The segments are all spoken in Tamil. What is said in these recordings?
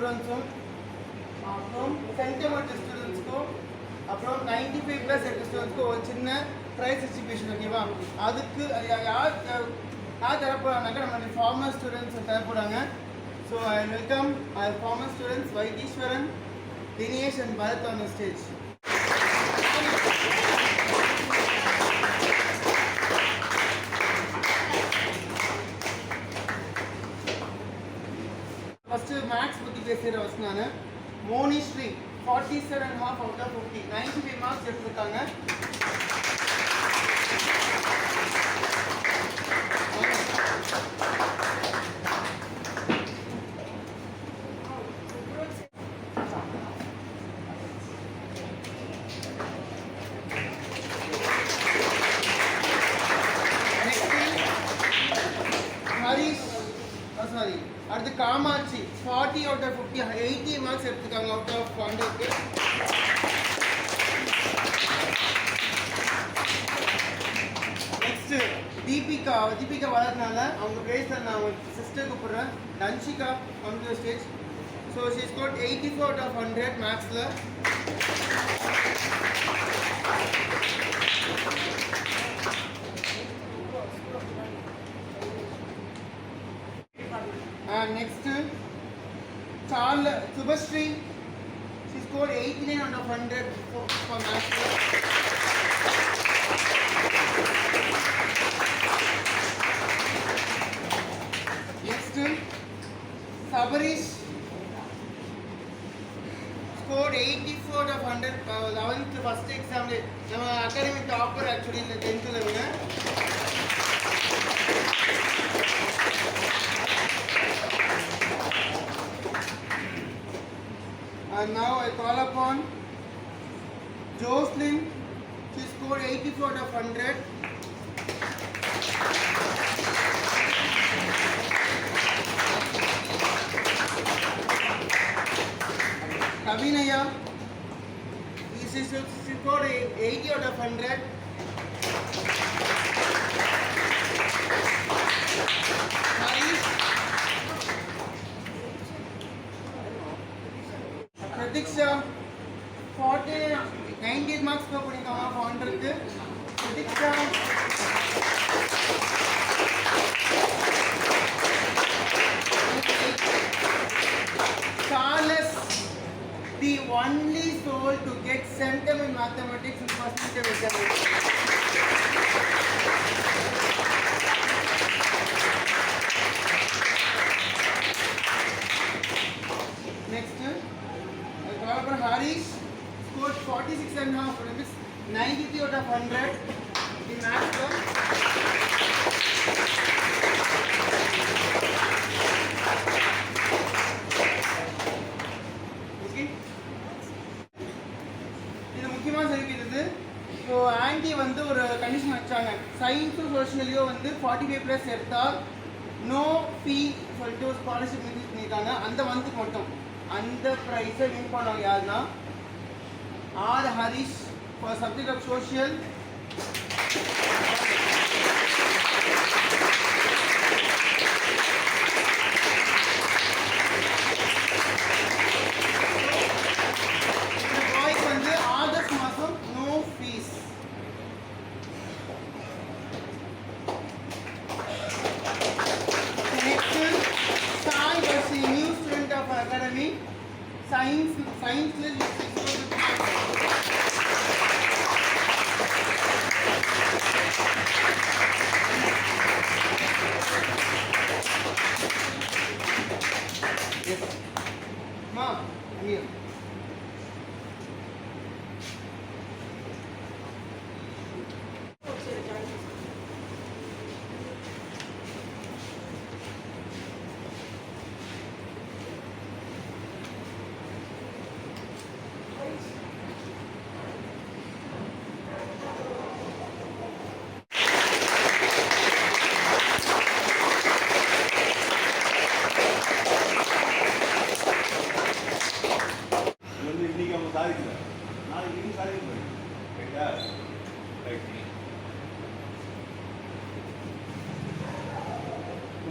ஸ்டூடெண்ட்ஸும் அப்புறம் சென்டிமெண்ட் ஸ்டூடெண்ட்ஸ்க்கும் அப்புறம் 95+ இருக்க ஸ்டூடெண்ட்ஸ்க்கும் ஒரு சின்ன ப்ரைஸ் டிஸ்ட்ரிபியூஷன் ஓகேவா. அதுக்கு யார் தரப்போறாங்கனாக்கா நம்மளுடைய ஃபார்மர் ஸ்டூடெண்ட்ஸ் தரப்போறாங்க. So I welcome our former students Vaitheeswaran, Dinesh and Bharath on the stage. First maths பற்றி பேசுகிற ஃபஸ்ட் நான் மோனிஸ்ரீ 47.5 out of 50 95 மார்க்ஸ் எடுத்திருக்காங்க. ஹரிஷ் சாரி அடுத்து காமாட்சி 40 out of 50 80 மார்க்ஸ் எடுத்துக்காங்க அவுட் ஆஃப் 100. நெக்ஸ்ட் தீபிகா வளர்றதுனால அவங்க பேசுகிற நான் அவங்க சிஸ்டர் கூப்பிட்றேன். Dhanshika on the stage. So she's got 84 out of 100 மேக்ஸில். And next Subhashree, she scored 89 out of 100 for maths. Next Sabarish scored 84 out of 100 11th first exam நம்ம academy topper actually in the 10th level. And now I call upon Jocelyn. She scored 84 out of 100. Kavinaya. She scored 80 out of 100. Pratiksha 98 marks score பண்ணிருக்காங்க 100 க்கு. Pratiksha Charles, the only soul to get center in mathematics in first term examination. Next Harish scored 46.5, that is 93 out of 100 in maths. Okay. இது முக்கியமாக சொல்லிக்கிறது. ஸோ ஆன்டி வந்து ஒரு கண்டிஷன் வச்சாங்க, சயின்ஸும் சோஷியலையும் வந்து 45+ எடுத்தால் நோ ஃபீ சொல்லிட்டு ஒரு ஸ்காலர்ஷிப் மெசேஜ் பண்ணியிருக்காங்க. அந்த மந்த்துக்கு மட்டும் அந்த ப்ரைஸை வின் பண்ணவங்க யாருன்னா R Harish for subject of social. இந்த பாய்க்கு வந்து ஆகஸ்ட் மாதம் நோ ஃபீஸ். நெக்ஸ்ட் சாய் பர்சி, new student of academy, science Ma, here.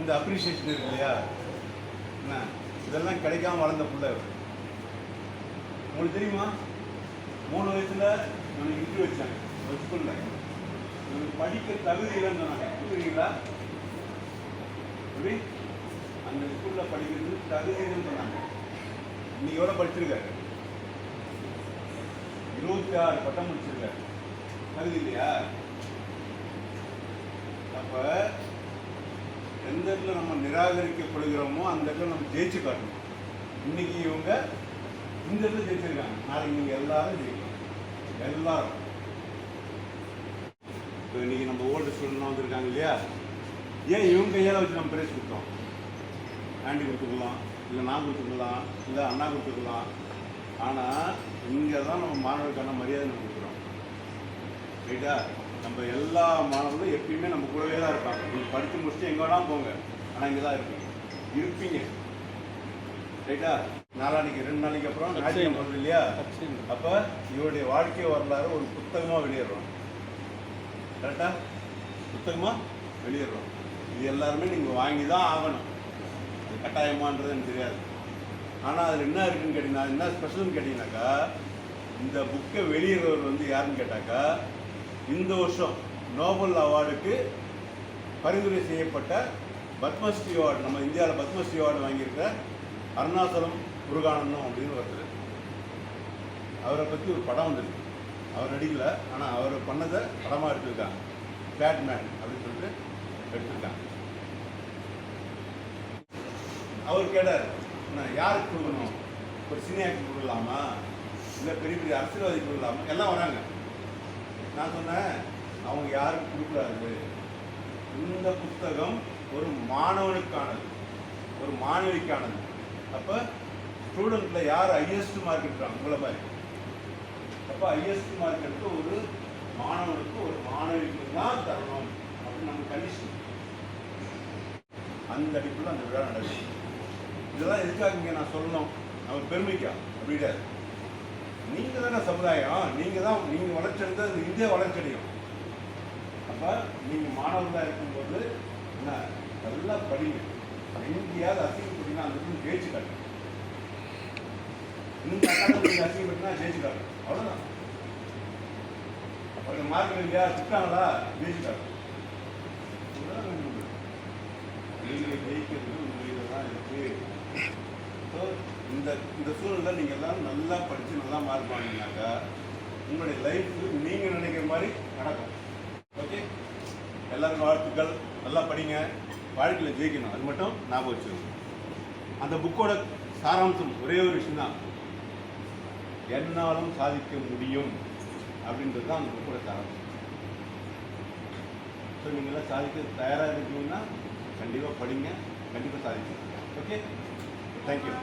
இந்த அப்ரிஷியேஷன் இருக்கு இல்லையா, என்ன இதெல்லாம் கிடைக்காம வளர்ந்த பிள்ளை இவர். உங்களுக்கு தெரியுமா, 3 வயசுல எனக்கு இன்டர்வியூ வச்சாங்க ஒரு ஸ்கூலில். இவனுக்கு படிக்க தகுதி இல்லைன்னு சொன்னாங்க. புரியுங்களா? எப்படி அந்த ஸ்கூலில் படிக்கிறது தகுதி இல்லைன்னு சொன்னாங்க. இன்னைக்கு எவ்வளோ படிச்சிருக்காரு? 26 பட்டம் முடிச்சிருக்காரு. தகுதி இல்லையா? அப்போ எந்த இடத்துல நம்ம நிராகரிக்கப்படுகிறோமோ அந்த இடத்துல நம்ம ஜெயிச்சு காட்டணும். இன்னைக்கு இவங்க இந்த இடத்துல ஜெயிச்சிருக்காங்க, நாளைக்கு நீங்கள் எல்லாரும் ஜெயிக்கணும். எல்லாரும் இப்போ இன்னைக்கு நம்ம ஓல்டு ஸ்டூடெண்ட்லாம் வந்திருக்காங்க இல்லையா, ஏன் இவங்க கையால் வச்சு நம்ம பிரைஸ் கொடுத்தோம்? ஆண்டி கொடுத்துக்கலாம், இல்லை நான் கொடுத்துக்கலாம், இல்லை அண்ணா கொடுத்துக்கலாம். ஆனால் இங்கே தான் நம்ம மாணவர்களுக்கான மரியாதை நம்ம கொடுக்குறோம். ரைட்டா? நம்ம எல்லா மாணவர்களும் எப்பயுமே நம்ம கூடவே தான் இருப்பாங்க. நீங்கள் படித்து முடிச்சுட்டு எங்கே வேணாலும் போங்க, ஆனால் இங்கே தான் இருப்பீங்க. ரைட்டா? நாளானிக்கு 2 நாளைக்கு அப்புறம் ஞாயிற்றுக்கிழமை வருது இல்லையா, அப்போ இவருடைய வாழ்க்கை வரலாறு ஒரு புத்தகமாக வெளியிடுறோம். கரெக்டா? புத்தகமாக வெளியிடுறோம். இது எல்லாருமே நீங்கள் வாங்கி தான் ஆகணும். அது கட்டாயமானது எனக்கு தெரியாது. ஆனால் அதில் என்ன இருக்குன்னு கேட்டிங்கன்னா, என்ன ஸ்பெஷல்னு கேட்டிங்கனாக்கா, இந்த புக்கை வெளியிடுறவர் வந்து யாருன்னு கேட்டாக்கா, இந்த வருஷம் நோபல் அவார்டுக்கு பரிந்துரை செய்யப்பட்ட பத்மஸ்ரீ அவார்டு, நம்ம இந்தியாவில் பத்மஸ்ரீ அவார்டு வாங்கியிருக்க அருணாச்சலம் முருகானந்தம் அப்படின்னு ஒருத்தர். அவரை பற்றி ஒரு படம் வந்துருக்கு. அவர் நடிக்கல, ஆனால் அவர் பண்ணதை படமாக எடுத்திருக்காங்க. பேட்மேன் அப்படின்னு சொல்லிட்டு எடுத்திருக்காங்க. அவர் கேட்டார், நான் யாருக்கு கொடுக்கணும்? ஒரு சினியாக்கு கொடுக்கலாமா, இல்லை பெரிய பெரிய அரசியல்வாதிக்கு கொடுக்கலாமா? எல்லாம் வராங்க. நான் சொன்னேன், அவங்க யாருக்கு கொடுக்கூடாது. இந்த புத்தகம் ஒரு மாணவனுக்கானது, ஒரு மாணவிக்கானது. அப்போ ஸ்டூடெண்ட்டில் யார் ஹையஸ்ட் மார்க் எடுக்கிறாங்க உங்களை மாதிரி, அப்போ ஹையஸ்ட் மார்க் எடுத்து ஒரு மாணவனுக்கு ஒரு மாணவிக்கு தான் தரணும் அப்படின்னு நம்ம கண்டிஷன். அந்த அடிப்பில் அந்த விழா நடக்குது. இதெல்லாம் எதுக்காக இங்கே நான் சொல்லணும்? நம்ம பெருமைக்கா? அப்படி நீங்கள் தானே சமுதாயம், நீங்கள் வளர்ச்சி அடைந்தால் இந்த இந்தியா வளர்ச்சி அடையும். அப்போ நீங்கள் மாணவர்களாக இருக்கும்போது என்ன நல்லா படிங்க. எங்கேயாவது அசிங்கப்பட்டீங்கன்னா அந்த இடத்துல ஜெயிச்சு காட்டு. இன்னும் அகாடமிக்கு அசிங்கப்பட்டினா ஜெயிச்சு காட்டு. அவ்வளோதான். அப்போ மார்க் இல்லையா, திட்டாங்களா, ஜெயிச்சு காட்டு. நீங்கள் ஜெயிக்கிறது உங்கள் தான் இருக்குது. ஸோ இந்த சூழ்நிலை நீங்கள் எல்லாம் நல்லா படித்து நல்லா மார்க் வாங்கினாக்கா உங்களுடைய லைஃப் நீங்கள் நினைக்கிற மாதிரி நடக்கும். ஓகே, எல்லாருக்கும் வாழ்த்துக்கள். நல்லா படிங்க, வாழ்க்கையில் ஜெயிக்கணும். அது மட்டும் ஞாபகம் வச்சுக்கணும். அந்த புக்கோட சாராம்சம் ஒரே ஒரு விஷயம் தான், என்னாலும் சாதிக்க முடியும் அப்படின்றது தான் அந்த புக்கோட சாராம்சம். ஸோ நீங்களாம் சாதிக்க தயாராக இருக்கீங்கன்னா கண்டிப்பாக படிங்க, கண்டிப்பாக சாதிக்கணும். Okay, thank you.